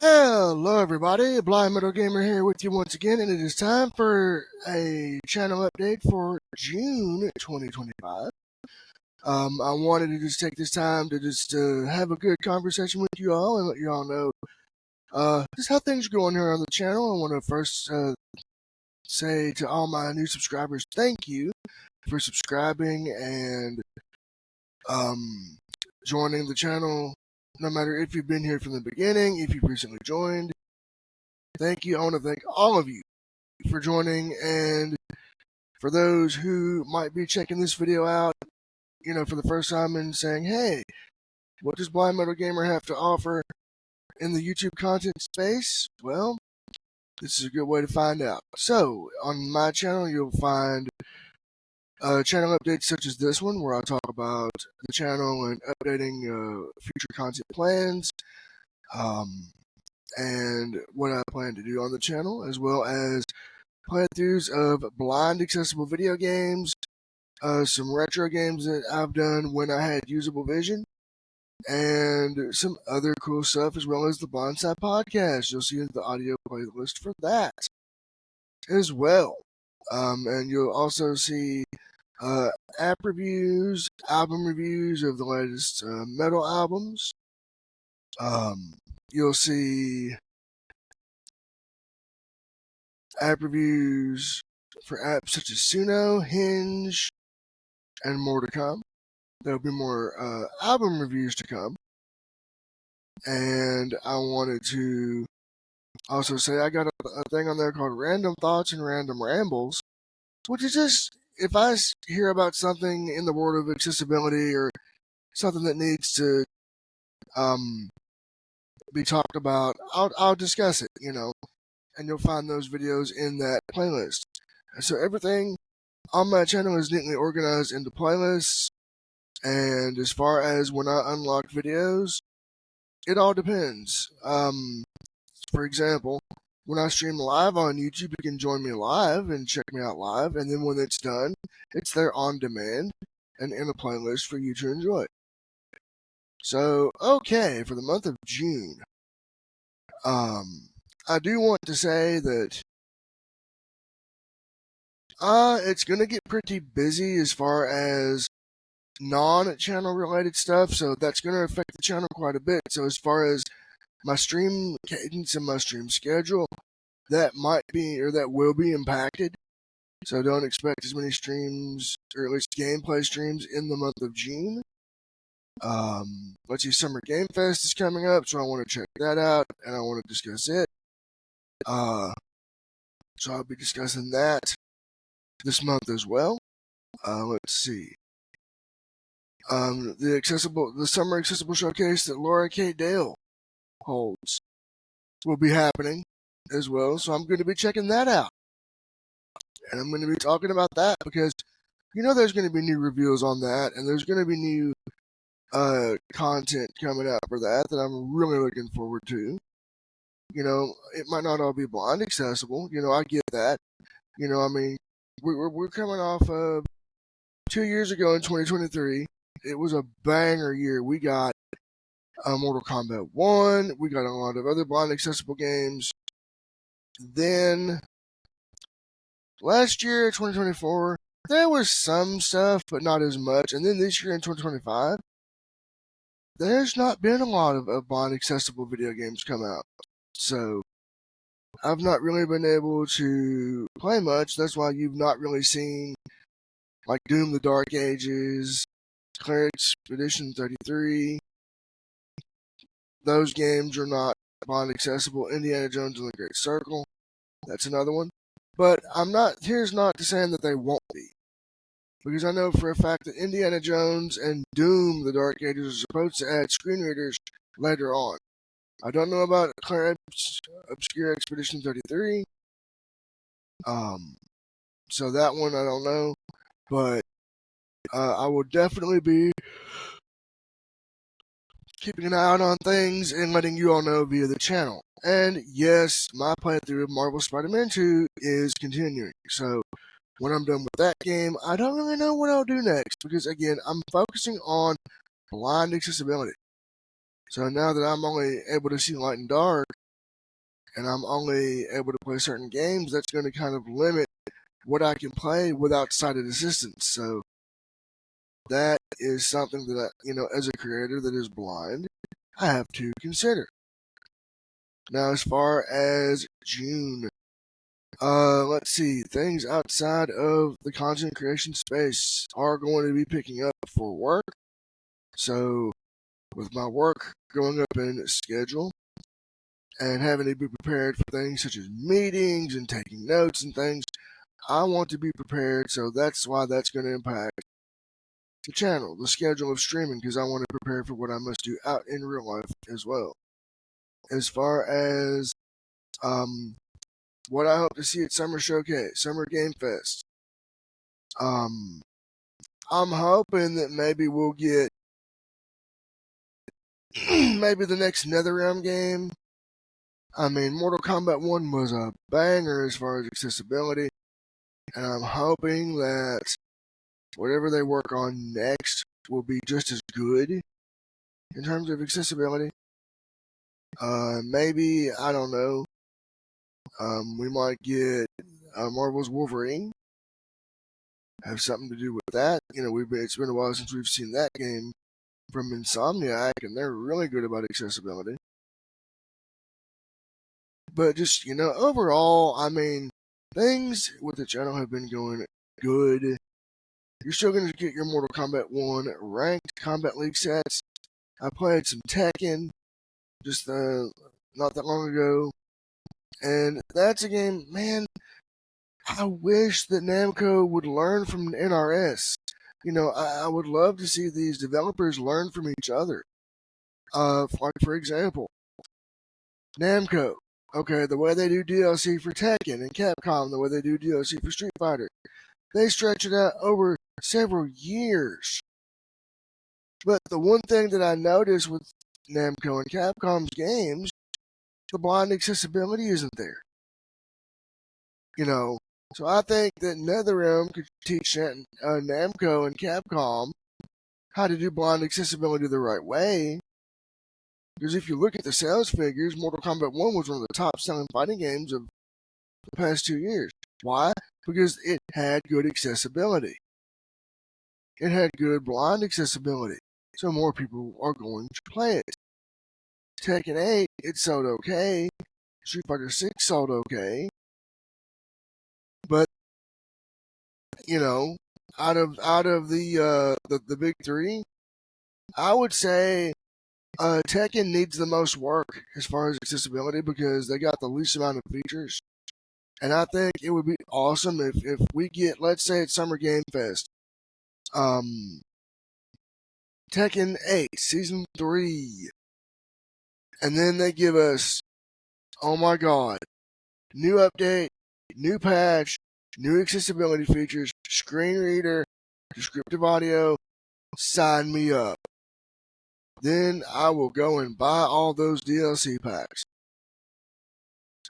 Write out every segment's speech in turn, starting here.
Hello, everybody. Blind Metal Gamer here with you once again, and it is time for a channel update for June 2025. I wanted to just take this time to just have a good conversation with you all and let you all know just how things are going here on the channel. I want to first say to all my new subscribers, thank you for subscribing and joining the channel. No matter if you've been here from the beginning, if you've recently joined, thank you. I want to thank all of you for joining, and for those who might be checking this video out, for the first time and saying, hey, what does Blind Metal Gamer have to offer in the YouTube content space? Well, this is a good way to find out. So, on my channel, you'll find channel updates such as this one, where I talk about the channel and updating future content plans, and what I plan to do on the channel, as well as playthroughs of blind accessible video games, some retro games that I've done when I had usable vision, and some other cool stuff, as well as the Bonsai podcast. You'll see the audio playlist for that as well. And you'll also see app reviews, album reviews of the latest metal albums. You'll see app reviews for apps such as Suno, Hinge, and more to come. There'll be more album reviews to come. And I wanted to also say I got a thing on there called Random Thoughts and Random Rambles, which is just if I hear about something in the world of accessibility or something that needs to be talked about, I'll discuss it, and you'll find those videos in that playlist. And so everything on my channel is neatly organized into playlists, and as far as when I unlock videos, it all depends. For example, when I stream live on YouTube, you can join me live and check me out live, and then when it's done, it's there on demand and in a playlist for you to enjoy. So, okay, for the month of June, I do want to say that it's going to get pretty busy as far as non-channel related stuff, so that's going to affect the channel quite a bit. So as far as my stream cadence and my stream schedule, that might be, or that will be impacted. So don't expect as many streams, or at least gameplay streams, in the month of June. Let's see, Summer Game Fest is coming up, so I want to check that out, and I want to discuss it. So I'll be discussing that this month as well. Let's see. The Summer Accessible Showcase that Laura K. Dale holds will be happening as well, so I'm going to be checking that out. And I'm going to be talking about that because, there's going to be new reviews on that, and there's going to be new content coming out for that I'm really looking forward to. It might not all be blind accessible. I get that. We're coming off of 2 years ago in 2023. It was a banger year. We got Mortal Kombat 1. We got a lot of other blind accessible games. Then last year, 2024, there was some stuff, but not as much. And then this year in 2025, there's not been a lot of blind accessible video games come out. So I've not really been able to play much. That's why you've not really seen like Doom the Dark Ages, Clair Expedition 33. Those games are not blind accessible. Indiana Jones and the Great Circle, that's another one. But here's not to saying that they won't be. Because I know for a fact that Indiana Jones and Doom the Dark Ages are supposed to add screen readers later on. I don't know about Clair Obscure Expedition 33. So that one I don't know. But I will definitely be keeping an eye out on things and letting you all know via the channel. And yes, my playthrough of Marvel Spider-Man 2 is continuing. So when I'm done with that game, I don't really know what I'll do next. Because again, I'm focusing on blind accessibility. So now that I'm only able to see light and dark, and I'm only able to play certain games, that's going to kind of limit what I can play without sighted assistance. So that is something that as a creator that is blind, I have to consider. Now, as far as June, let's see, things outside of the content creation space are going to be picking up for work. So, with my work going up in schedule and having to be prepared for things such as meetings and taking notes and things, I want to be prepared. So that's why that's going to impact the channel, the schedule of streaming, because I want to prepare for what I must do out in real life as well. As far as what I hope to see at Summer Showcase, Summer Game Fest, I'm hoping that maybe we'll get maybe the next NetherRealm game. I mean, Mortal Kombat 1 was a banger as far as accessibility, and I'm hoping that whatever they work on next will be just as good in terms of accessibility. Maybe, I don't know, we might get Marvel's Wolverine, have something to do with that. It's been a while since we've seen that game from Insomniac, and they're really good about accessibility. But just, overall, I mean, things with the channel have been going good. You're still going to get your Mortal Kombat 1 ranked Combat League sets. I played some Tekken just not that long ago. And that's a game, man, I wish that Namco would learn from NRS. I would love to see these developers learn from each other. Like, for example, Namco. Okay, the way they do DLC for Tekken, and Capcom, the way they do DLC for Street Fighter. They stretch it out over several years. But the one thing that I noticed with Namco and Capcom's games, the blind accessibility isn't there. So I think that NetherRealm could teach Namco and Capcom how to do blind accessibility the right way. Because if you look at the sales figures, Mortal Kombat 1 was one of the top selling fighting games of the past 2 years. Why? Because it had good accessibility. It had good blind accessibility. So more people are going to play it. Tekken 8, it sold okay. Street Fighter 6 sold okay. But, out of the big three, I would say Tekken needs the most work as far as accessibility because they got the least amount of features. And I think it would be awesome if we get, let's say it's Summer Game Fest, Tekken 8 Season 3, and then they give us, oh my god, new update, new patch, new accessibility features, screen reader, descriptive audio, sign me up. Then I will go and buy all those DLC packs.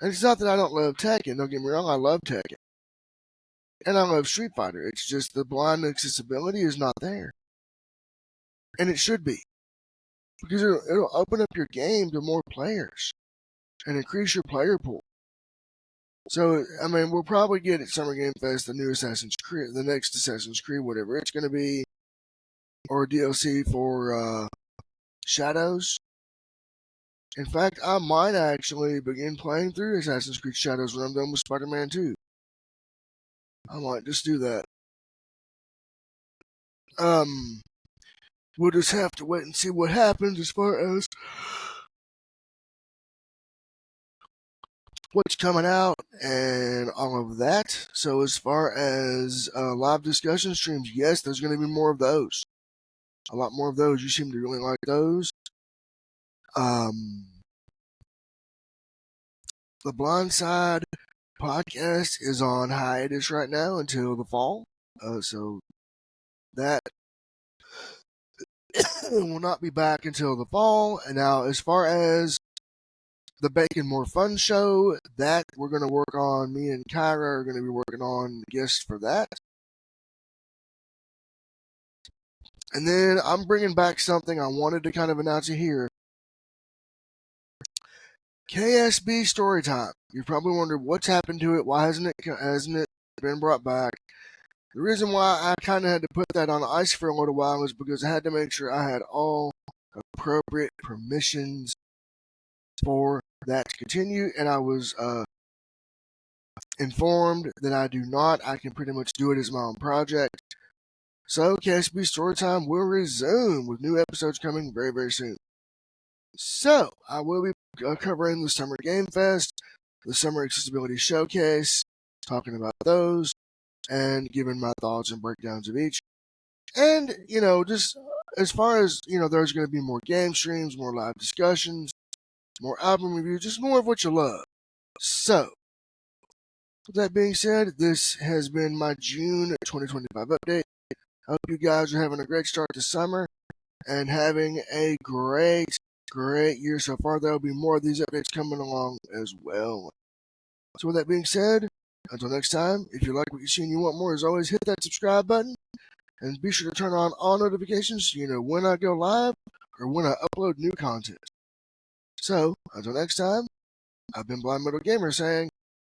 And it's not that I don't love Tekken, don't get me wrong, I love Tekken. And I love Street Fighter, it's just the blind accessibility is not there. And it should be. Because it'll open up your game to more players and increase your player pool. So, I mean, we'll probably get at Summer Game Fest the new Assassin's Creed, the next Assassin's Creed, whatever it's going to be, or DLC for Shadows. In fact, I might actually begin playing through Assassin's Creed Shadows when I'm done with Spider-Man 2. I might just do that. We'll just have to wait and see what happens as far as what's coming out and all of that. So as far as live discussion streams, yes, there's going to be more of those. A lot more of those. You seem to really like those. The Blind Side podcast is on hiatus right now until the fall. So that will not be back until the fall. And now, as far as the Bacon More Fun show, that we're going to work on, me and Kyra are going to be working on guests for that. And then I'm bringing back something I wanted to kind of announce it here. KSB Storytime. You probably wondered what's happened to it. Why hasn't it been brought back? The reason why I kind of had to put that on ice for a little while was because I had to make sure I had all appropriate permissions for that to continue, and I was informed that I do not. I can pretty much do it as my own project. So KSB Storytime will resume with new episodes coming very, very soon. So I will be covering the Summer Game Fest, the Summer Accessibility Showcase, talking about those, and giving my thoughts and breakdowns of each. And, just as far as, there's going to be more game streams, more live discussions, more album reviews, just more of what you love. So, with that being said, this has been my June 2025 update. I hope you guys are having a great start to summer and having a great year so far. There will be more of these updates coming along as well. So with that being said, until next time, if you like what you see and you want more, as always, hit that subscribe button and be sure to turn on all notifications so you know when I go live or when I upload new content. So, until next time, I've been Blind Metal Gamer saying,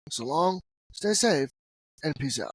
so long, stay safe, and peace out.